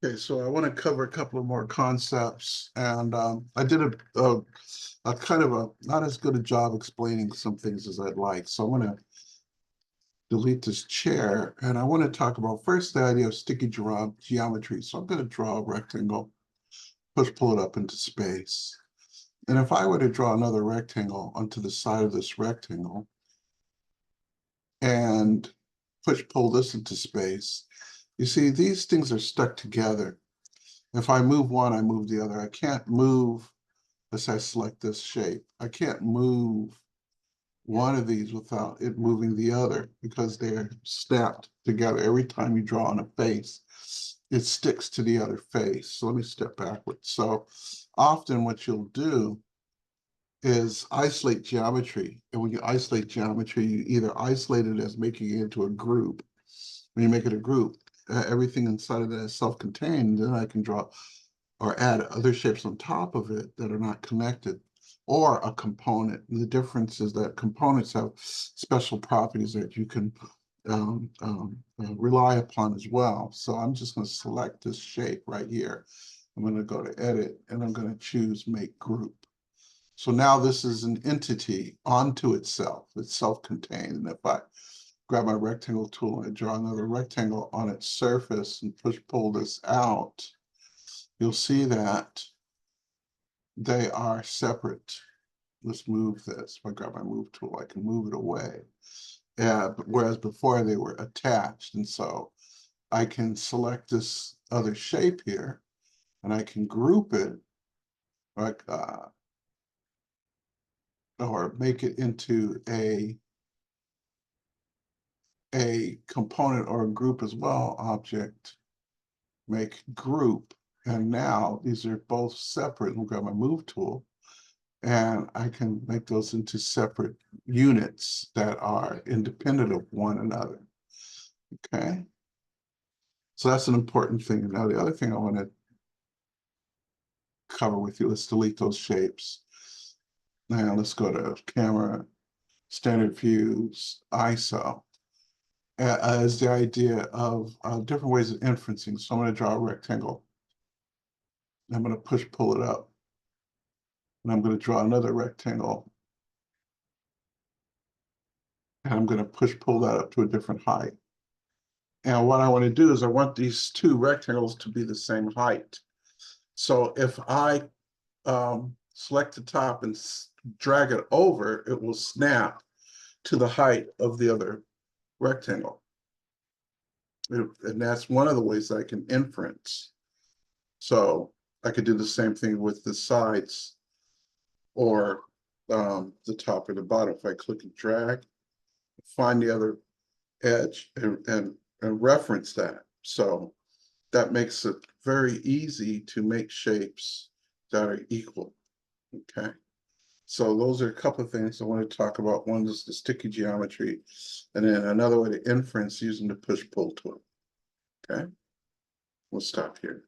Okay, so I want to cover a couple of more concepts, and I did a kind of a not as good a job explaining some things as I'd like. So I'm going to delete this chair, and I want to talk about first the idea of sticky geometry. So I'm going to draw a rectangle, pull it up into space. And if I were to draw another rectangle onto the side of this rectangle and pull this into space, you see these things are stuck together. If I move one, I move the other. I can't move, as I select this shape, I can't move one of these without it moving the other because they're snapped together. Every time you draw on a face, it sticks to the other face. So let me step backwards. So often what you'll do is isolate geometry. And when you isolate geometry, you either isolate it as making it into a group. When you make it a group, everything inside of that is self-contained. Then I can draw or add other shapes on top of it that are not connected, or a component. The difference is that components have special properties that you can rely upon as well. So I'm just going to select this shape right here. I'm going to go to edit and I'm going to choose make group. So now this is an entity onto itself. It's self-contained. And if I grab my rectangle tool and draw another rectangle on its surface and pull this out, you'll see that they are separate. Let's move this. If I grab my move tool, I can move it away. Whereas before they were attached. And so I can select this other shape here and I can group it like, or make it into a component or a group as well. Object, make group. And now these are both separate. I'll grab my move tool and I can make those into separate units that are independent of one another. Okay. So that's an important thing. Now, the other thing I want to cover with you, let's delete those shapes. Now let's go to camera, standard views, ISO. As the idea of different ways of inferencing. So I'm going to draw a rectangle. I'm going to pull it up. And I'm going to draw another rectangle. And I'm going to pull that up to a different height. And what I want to do is I want these two rectangles to be the same height. So if I select the top and drag it over, it will snap to the height of the other rectangle. And that's one of the ways I can inference. So I could do the same thing with the sides or the top or the bottom. If I click and drag, find the other edge and reference that. So that makes it very easy to make shapes that are equal. Okay. So those are a couple of things I want to talk about. One is the sticky geometry, and then another way to inference using the push-pull tool. Okay. We'll stop here.